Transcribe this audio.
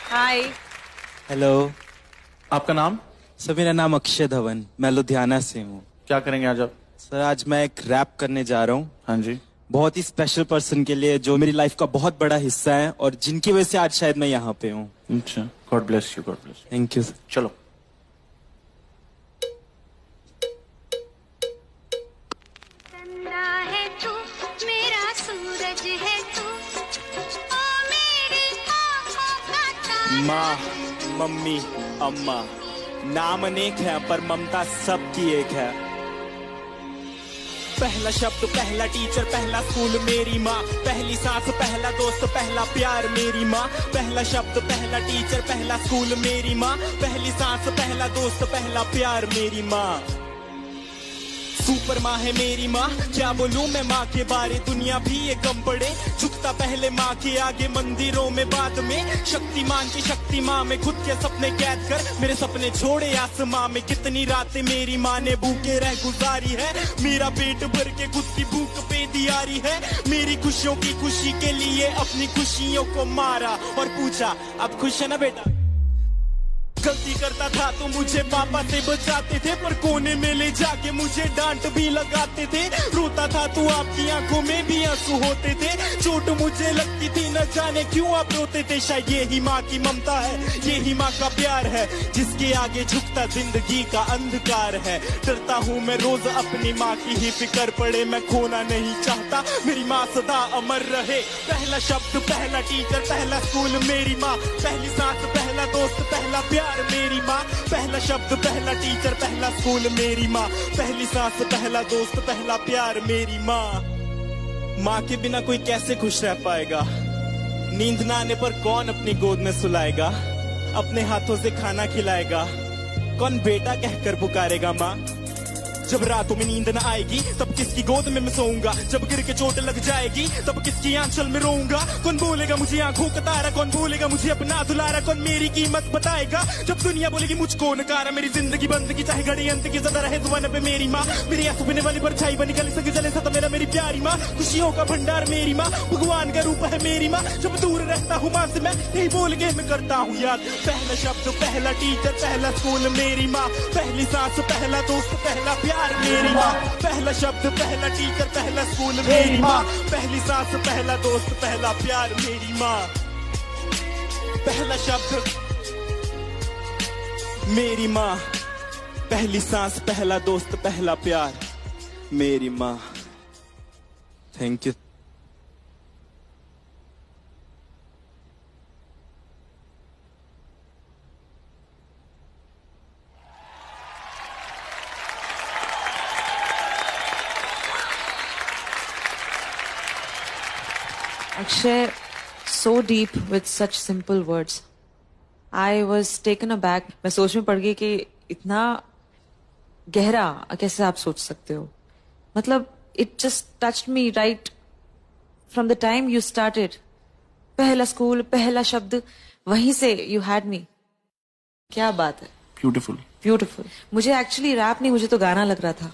हाय। Hello. आपका नाम? Sir मेरा नाम अक्षय धवन, मैं लुधियाना से हूँ। क्या करेंगे आज आप? सर आज मैं एक रैप करने जा रहा हूँ। हाँ जी। बहुत ही स्पेशल पर्सन के लिए जो मेरी लाइफ का बहुत बड़ा हिस्सा है और जिनकी वजह से आज शायद मैं यहाँ पे हूँ। अच्छा, God bless you, God bless. Thank you sir. चलो। है तू, मेरा सूरज है तू, ओ मेरी आँखों का तारा। माँ, मम्मी, अम्मा, नाम अनेक है पर ममता सबकी एक है। पहला शब्द, पहला टीचर, पहला स्कूल मेरी माँ, पहली सांस, पहला दोस्त, पहला प्यार मेरी माँ। पहला शब्द, पहला टीचर, पहला स्कूल मेरी माँ, पहली सांस, पहला दोस्त, पहला प्यार मेरी माँ। सुपर माँ है मेरी माँ, क्या बोलूं मैं माँ के बारे, दुनिया भी ये कम पड़े। झुकता पहले माँ के आगे, मंदिरों में बाद में। शक्तिमान की शक्ति माँ में खुद के सपने कैद कर मेरे सपने छोड़े आसमां में। कितनी रातें मेरी माँ ने भूखे रह गुजारी है, मेरा पेट भर के खुद की भूख पे दियारी है। मेरी खुशियों की खुशी के लिए अपनी खुशियों को मारा और पूछा अब खुश है ना बेटा। गलती करता था तो मुझे पापा से बचाते थे, पर कोने में ले जाके मुझे डांट भी लगाते थे। रोता था तो आपकी आंखों में भी आंसू होते थे। चोट मुझे लगती थी न जाने क्यों आप रोते थे। शायद ये ही माँ की ममता है, ये ही माँ का प्यार है, जिसके आगे झुकता जिंदगी का अंधकार है। डरता हूँ मैं रोज अपनी माँ की ही फिक्र पड़े, मैं खोना नहीं चाहता मेरी माँ सदा अमर रहे। पहला शब्द, पहला टीचर, पहला स्कूल मेरी माँ, पहली सांस, पहला दोस्त, पहला प्यार मेरी माँ। पहला शब्द, पहला टीचर, पहला स्कूल मेरी माँ, पहली सांस, पहला दोस्त, पहला प्यार मेरी माँ। माँ के बिना कोई कैसे खुश रह पाएगा, नींद ना आने पर कौन अपनी गोद में सुलाएगा, अपने हाथों से खाना खिलाएगा, कौन बेटा कहकर पुकारेगा माँ। जब रातों में नींद न आएगी तब किसकी गोद में मैं सोऊंगा, जब गिर के चोट लग जाएगी तब किसकी आंचल में रोऊंगा। कौन बोलेगा मुझे आंखों का तारा, कौन बोलेगा मुझे अपना दुलारा, कौन मेरी कीमत बताएगा जब दुनिया बोलेगी मुझको नकारा। मेरी जिंदगी बंद की चाहे घड़ी अंत की ज़्यादा रहे जुबान पे मेरी माँ, मेरी आंसू पीने वाली परछाई बनी गली संग जले सता मेरा मेरी प्यारी माँ। खुशियों का भंडार मेरी माँ, भगवान का रूप है मेरी माँ। जब दूर रहता हूँ माँ से मैं यही बोल के मैं करता हूँ याद। पहला शब्द, पहला टीचर, पहला स्कूल मेरी माँ, पहली सांस, पहला दोस्त, पहला प्यार मेरी माँ। पहला शब्द, पहला टीचर, पहला स्कूल मेरी माँ, पहली सांस, पहला दोस्त, पहला प्यार मेरी माँ। पहला शब्द मेरी माँ, पहली सांस, पहला दोस्त, पहला प्यार मेरी माँ। Thank you. Akshay, so deep with such simple words. I was taken aback. मैं सोच में पड़ गई कि इतना गहरा कैसे आप सोच सकते हो। मतलब it just touched me right from the time you started. पहला स्कूल, पहला शब्द, वहीं से you had me. क्या बात है। ब्यूटीफुल। ब्यूटीफुल। मुझे एक्चुअली रैप नहीं, मुझे तो गाना लग रहा था।